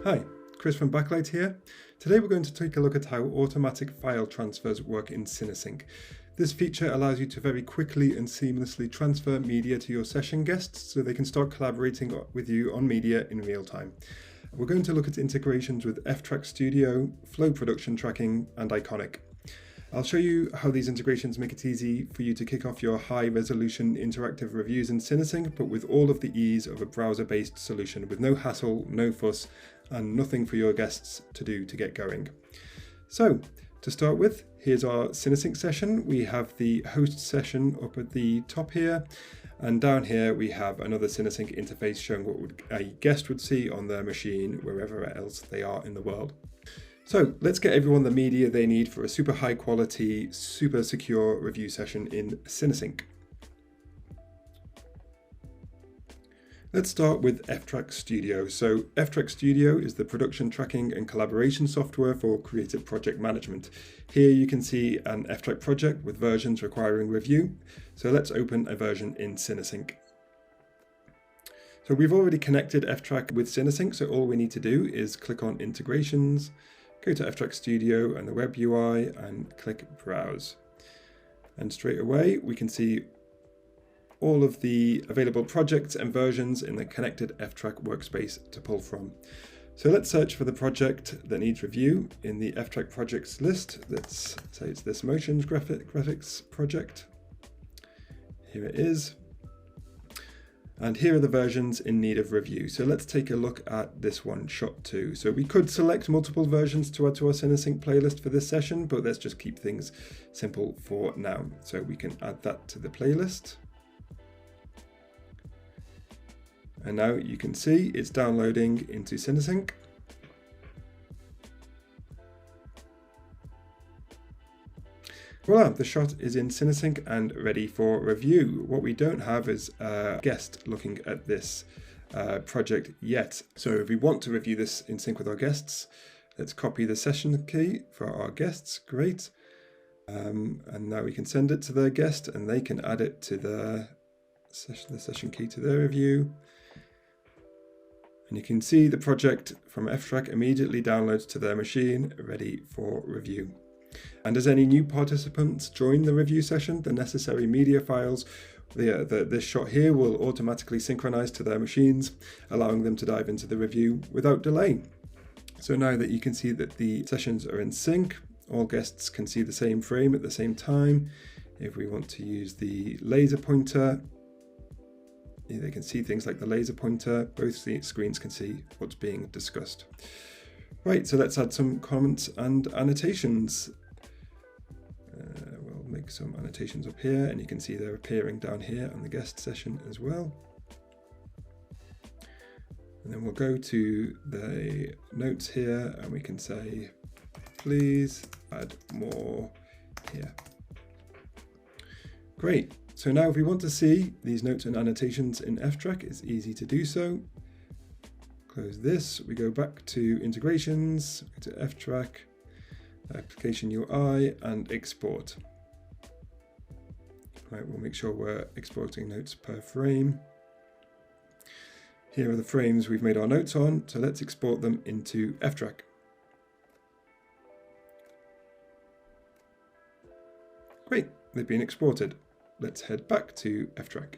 Hi, Chris from Backlight here. Today we're going to take a look at how automatic file transfers work in cineSync. This feature allows you to very quickly and seamlessly transfer media to your session guests so they can start collaborating with you on media in real time. We're going to look at integrations with Ftrack Studio, Flow production tracking, and Iconic. I'll show you how these integrations make it easy for you to kick off your high-resolution interactive reviews in cineSync, but with all of the ease of a browser-based solution, with no hassle, no fuss, and nothing for your guests to do to get going. So, to start with, here's our cineSync session. We have the host session up at the top here, and down here we have another cineSync interface showing what a guest would see on their machine wherever else they are in the world. So let's get everyone the media they need for a super high quality, super secure review session in cineSync. Let's start with Ftrack Studio. So Ftrack Studio is the production tracking and collaboration software for creative project management. Here you can see an Ftrack project with versions requiring review. So let's open a version in cineSync. So we've already connected Ftrack with cineSync, so all we need to do is click on Integrations, go to Ftrack Studio and the web UI and click Browse. And straight away we can see all of the available projects and versions in the connected Ftrack workspace to pull from. So let's search for the project that needs review in the Ftrack projects list. Let's say it's this motions graphics project. Here it is. And here are the versions in need of review. So let's take a look at this one, Shot 2. So we could select multiple versions to add to our cineSync playlist for this session, but let's just keep things simple for now. So we can add that to the playlist. And now you can see it's downloading into cineSync. Voila, the shot is in cineSync and ready for review. What we don't have is a guest looking at this project yet. So if we want to review this in sync with our guests, let's copy the session key for our guests. Great. And now we can send it to their guest and they can add it to the session key to their review. And you can see the project from Ftrack immediately downloads to their machine, ready for review. And as any new participants join the review session, the necessary media files, this shot here will automatically synchronize to their machines, allowing them to dive into the review without delay. So now that you can see that the sessions are in sync, all guests can see the same frame at the same time. If we want to use the laser pointer, they can see things like the laser pointer. Both screens can see what's being discussed. Right, so let's add some comments and annotations. We'll make some annotations up here, and you can see they're appearing down here on the guest session as well. And then we'll go to the notes here, and we can say, please add more here. Great. So now if we want to see these notes and annotations in Ftrack, it's easy to do so. Close this, we go back to integrations, go to Ftrack, application UI, and export. Right, we'll make sure we're exporting notes per frame. Here are the frames we've made our notes on, so let's export them into Ftrack. Great, they've been exported. Let's head back to Ftrack.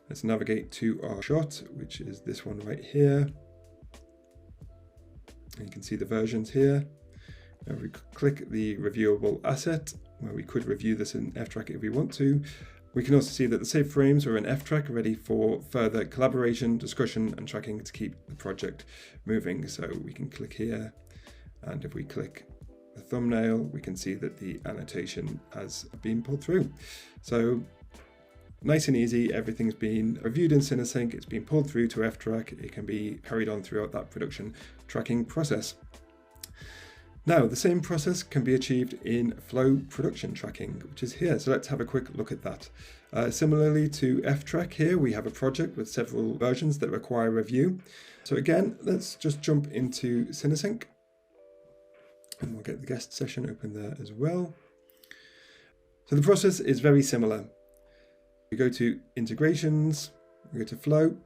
Let's navigate to our shot, which is this one right here. And you can see the versions here. Now we click the reviewable asset, where we could review this in Ftrack if we want to. We can also see that the saved frames are in Ftrack, ready for further collaboration, discussion, and tracking to keep the project moving. So we can click here, and if we click the thumbnail, we can see that the annotation has been pulled through. So nice and easy, everything's been reviewed in cineSync, it's been pulled through to Ftrack, it can be carried on throughout that production tracking process. Now, the same process can be achieved in Flow production tracking, which is here. So let's have a quick look at that. Similarly to Ftrack here, we have a project with several versions that require review. So again, let's just jump into cineSync. And we'll get the guest session open there as well. So the process is very similar. We go to integrations, we go to flow,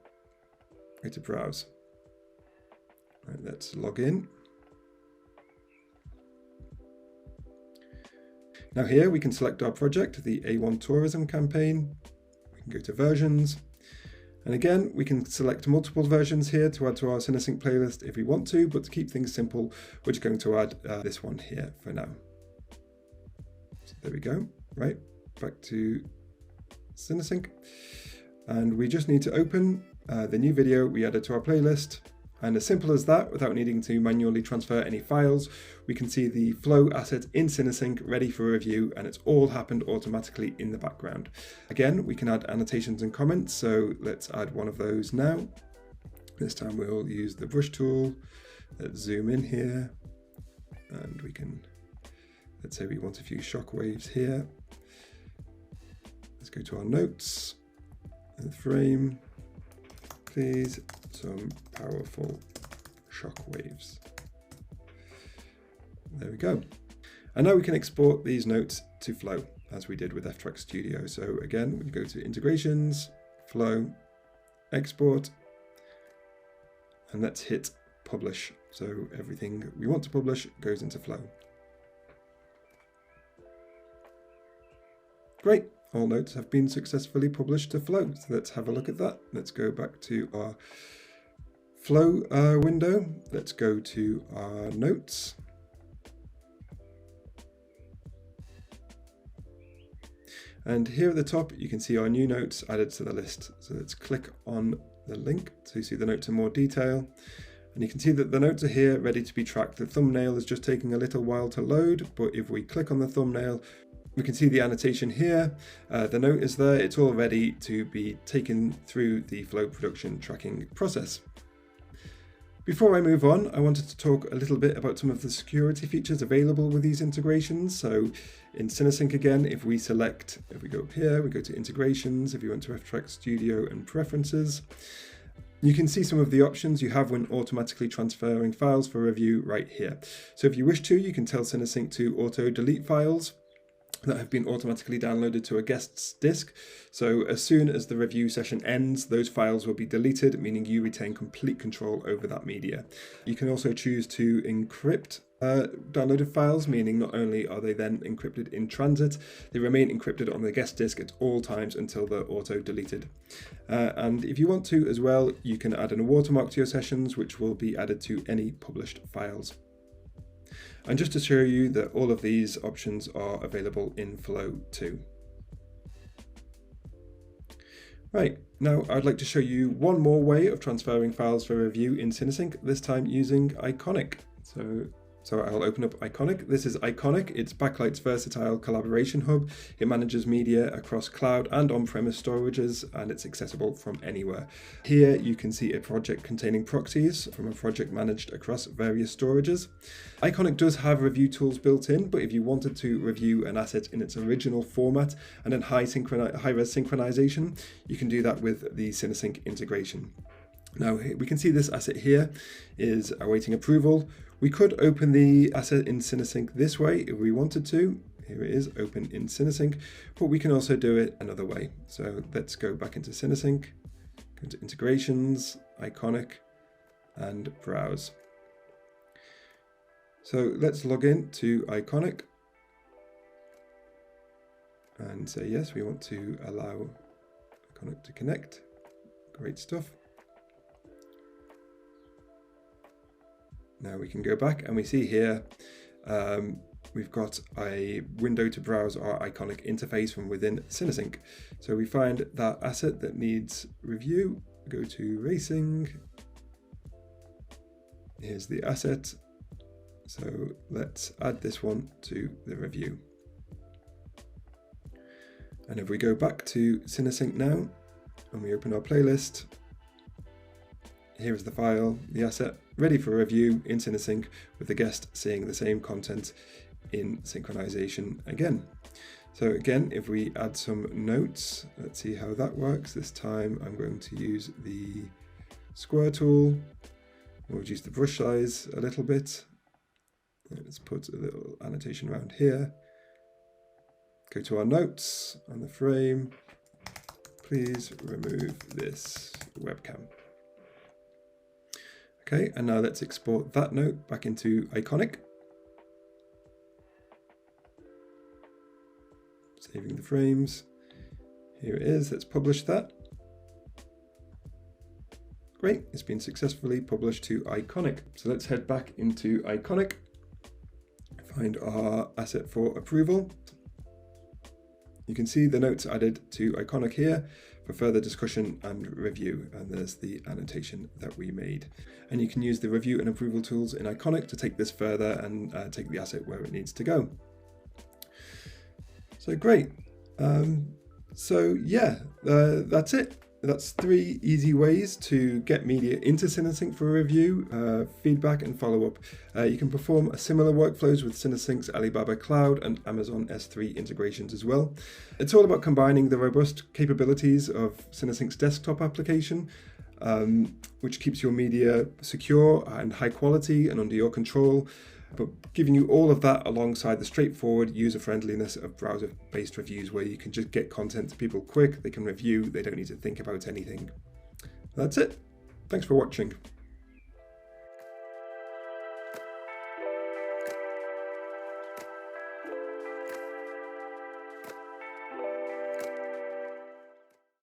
go to browse. Right, let's log in. Now here we can select our project, the A1 Tourism campaign. We can go to versions. And again, we can select multiple versions here to add to our cineSync playlist if we want to, but to keep things simple, we're just going to add this one here for now. So there we go, right, back to cineSync. And we just need to open the new video we added to our playlist. And as simple as that, without needing to manually transfer any files, we can see the flow asset in cineSync ready for review, and it's all happened automatically in the background. Again, we can add annotations and comments, so let's add one of those now. This time we'll use the brush tool. Let's zoom in here, and we can, let's say we want a few shock waves here. Let's go to our notes, and frame, please, some powerful shock waves. There we go. And now we can export these notes to Flow as we did with Ftrack Studio. So again, we go to integrations, Flow, export, and let's hit publish. So everything we want to publish goes into Flow. Great. All notes have been successfully published to Flow. So let's have a look at that. Let's go back to our Flow window. Let's go to our notes. And here at the top, you can see our new notes added to the list. So let's click on the link to see the notes in more detail. And you can see that the notes are here ready to be tracked. The thumbnail is just taking a little while to load, but if we click on the thumbnail, we can see the annotation here. The note is there. It's all ready to be taken through the Flow production tracking process. Before I move on, I wanted to talk a little bit about some of the security features available with these integrations. So in cineSync again, if we go up here, we go to integrations, if you went to Ftrack Studio and preferences, you can see some of the options you have when automatically transferring files for review right here. So if you wish to, you can tell cineSync to auto delete files that have been automatically downloaded to a guest's disk. So as soon as the review session ends, those files will be deleted, meaning you retain complete control over that media. You can also choose to encrypt downloaded files, meaning not only are they then encrypted in transit, they remain encrypted on the guest disk at all times until they're auto deleted. And if you want to as well, you can add a watermark to your sessions, which will be added to any published files. And just to show you that all of these options are available in Flow too. Right, now I'd like to show you one more way of transferring files for review in cineSync, this time using Iconic. So I'll open up Iconic. This is Iconic. It's Backlight's versatile collaboration hub. It manages media across cloud and on-premise storages, and it's accessible from anywhere. Here you can see a project containing proxies from a project managed across various storages. Iconic does have review tools built in, but if you wanted to review an asset in its original format and in high-res synchronization, you can do that with the cineSync integration. Now we can see this asset here is awaiting approval. We could open the asset in cineSync this way if we wanted to. Here it is, open in cineSync, but we can also do it another way. So let's go back into cineSync, go to integrations, Iconic, and browse. So let's log in to Iconic and say yes, we want to allow Iconic to connect. Great stuff. Now we can go back and we see here we've got a window to browse our Iconic interface from within cineSync. So we find that asset that needs review, go to racing, here's the asset. So let's add this one to the review. And if we go back to cineSync now and we open our playlist, here is the file, the asset, ready for review in cineSync with the guest seeing the same content in synchronization again. So again, if we add some notes, let's see how that works. This time I'm going to use the square tool. We'll reduce the brush size a little bit. Let's put a little annotation around here. Go to our notes on the frame. Please remove this webcam. Okay, and now let's export that note back into Iconic. Saving the frames. Here it is, let's publish that. Great, it's been successfully published to Iconic. So let's head back into Iconic, find our asset for approval. You can see the notes added to Iconic here for further discussion and review, and there's the annotation that we made. And you can use the review and approval tools in Iconic to take this further and take the asset where it needs to go. So great. That's it. That's 3 easy ways to get media into cineSync for review, feedback and follow-up. You can perform similar workflows with cineSync's Alibaba Cloud and Amazon S3 integrations as well. It's all about combining the robust capabilities of cineSync's desktop application, which keeps your media secure and high quality and under your control, but giving you all of that alongside the straightforward user friendliness of browser-based reviews, where you can just get content to people quick, they can review, they don't need to think about anything. That's it. Thanks for watching.